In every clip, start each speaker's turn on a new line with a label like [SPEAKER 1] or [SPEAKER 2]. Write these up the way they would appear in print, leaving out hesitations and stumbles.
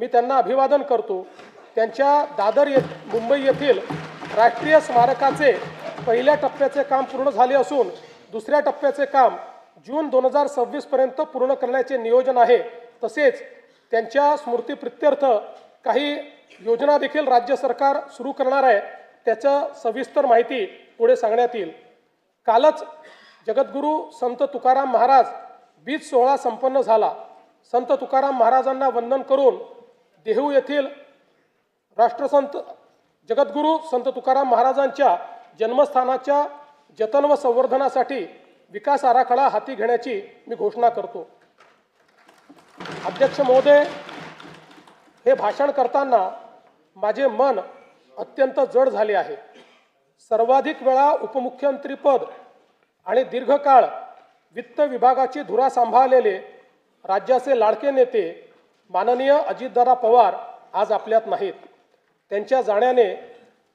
[SPEAKER 1] मी त्यांना अभिवादन करतो। त्यांच्या दादर मुंबई येथील राष्ट्रीय स्मारकाचे पहिल्या टप्प्याचे काम पूर्ण झाले असून दुसऱ्या टप्प्याचे काम जून 2026 पर्यंत पूर्ण करण्याचे नियोजन आहे। तसेच त्यांच्या स्मृतीप्रित्यर्थ काही योजना देखील राज्य सरकार सुरू करणार आहे। त्याचं सविस्तर माहिती पुढे सांगण्यात येईल। कालच जगद्गुरू संत तुकाराम महाराज बीज सोहळा संपन्न झाला। संत तुकाराम महाराजांना वंदन करून देहू येथील राष्ट्रसंत जगद्गुरू संत तुकाराम महाराजांच्या जन्मस्थानाच्या जतन व संवर्धनासाठी विकास आराखडा हाती घेण्याची मी घोषणा करतो। अध्यक्ष महोदय, हे भाषण करताना माझे मन अत्यंत जड झाले आहे। सर्वाधिक वेळा उपमुख्यमंत्रीपद आणि दीर्घकाळ वित्त विभागाची धुरा सांभाळलेले राज्याचे लाडके नेते माननीय अजितदादा पवार आज आपल्यात नाहीत। त्यांच्या जाण्याने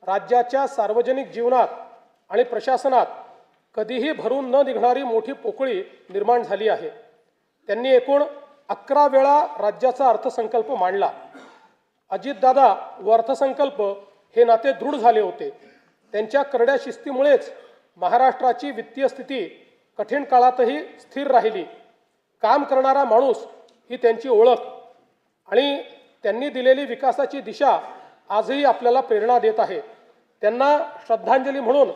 [SPEAKER 1] राज्याच्या सार्वजनिक जीवनात आणि प्रशासनात कधीही भरून न निघणारी मोठी पोकळी निर्माण झाली आहे। त्यांनी एकूण 11 वेळा राज्याचा अर्थसंकल्प मांडला। अजितदादा व अर्थसंकल्प हे नाते दृढ झाले होते। त्यांच्या करड्या शिस्तीमुळेच महाराष्ट्राची वित्तीय स्थिती कठीण काळातही स्थिर राहिली। काम करणारा माणूस ही त्यांची ओळख आणि त्यांनी दिलेली विकासाची दिशा आजही आपल्याला प्रेरणा देत आहे। त्यांना श्रद्धांजली म्हणून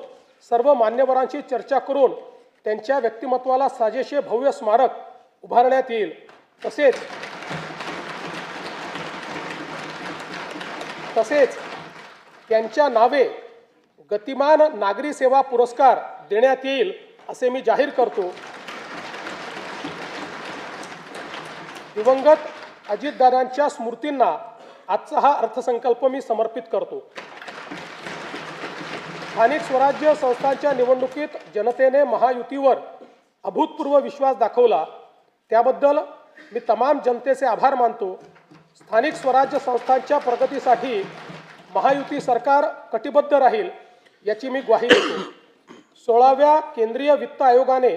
[SPEAKER 1] सर्व मान्यवरांची चर्चा करून त्यांच्या व्यक्तिमत्वाला साजेसे भव्य स्मारक उभारण्यात येईल। तसेच त्यांच्या नावे गतिमान नागरी सेवा पुरस्कार देण्यात येईल असे मी जाहीर करतो। दिवंगत अजितदादांच्या स्मृतींना आजचा हा अर्थसंकल्प मी समर्पित करतो। स्थानिक स्वराज्य संस्थांच्या निवडणुकीत जनतेने महायुतीवर अभूतपूर्व विश्वास दाखवला, त्याबद्दल मी तमाम जनतेचे आभार मानतो। स्थानिक स्वराज्य संस्थांच्या प्रगतीसाठी महायुती सरकार कटिबद्ध राहील याची मी ग्वाही देतो। 16व्या केंद्रीय वित्त आयोगाने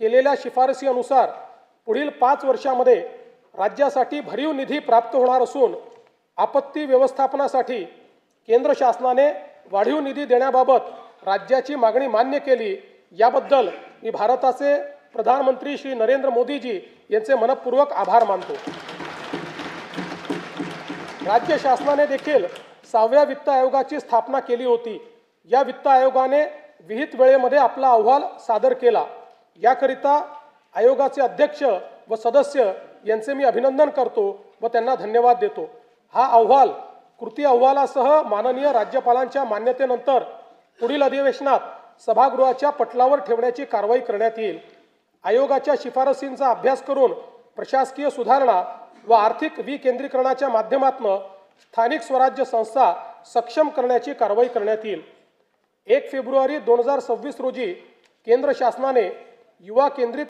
[SPEAKER 1] केलेल्या शिफारसीनुसार पुढील 5 वर्षांमध्ये राज्यासाठी भरीव निधी प्राप्त होणार असून आपत्ती व्यवस्थापनासाठी केंद्र शासनाने वाढीव निधी देण्याबाबत राज्याची मागणी मान्य केली, याबद्दल मी भारताचे प्रधानमंत्री श्री नरेंद्र मोदीजी यांचे मनपूर्वक आभार मानतो। राज्य शासनाने देखील 6व्या वित्त आयोगाची स्थापना केली होती। या वित्त आयोगाने विहित वेळेमध्ये आपला अहवाल सादर केला। याकरिता आयोगाचे अध्यक्ष व सदस्य यांचे मी अभिनंदन करतो व त्यांना धन्यवाद देतो। हा अहवाल कृती अहवालासह माननीय राज्यपालांच्या मान्यतेनंतर पुढील अधिवेशनात सभागृहाच्या पटलावर ठेवण्याची कारवाई करण्यात येईल। आयोगाच्या शिफारसींचा अभ्यास करून प्रशासकीय सुधारणा व आर्थिक विकेंद्रीकरणाच्या माध्यमातून स्थानिक स्वराज्य संस्था सक्षम करण्याची कारवाई करण्यात येईल। 1 फेब्रुवारी 2026 रोजी केंद्र शासनाने युवा केंद्रित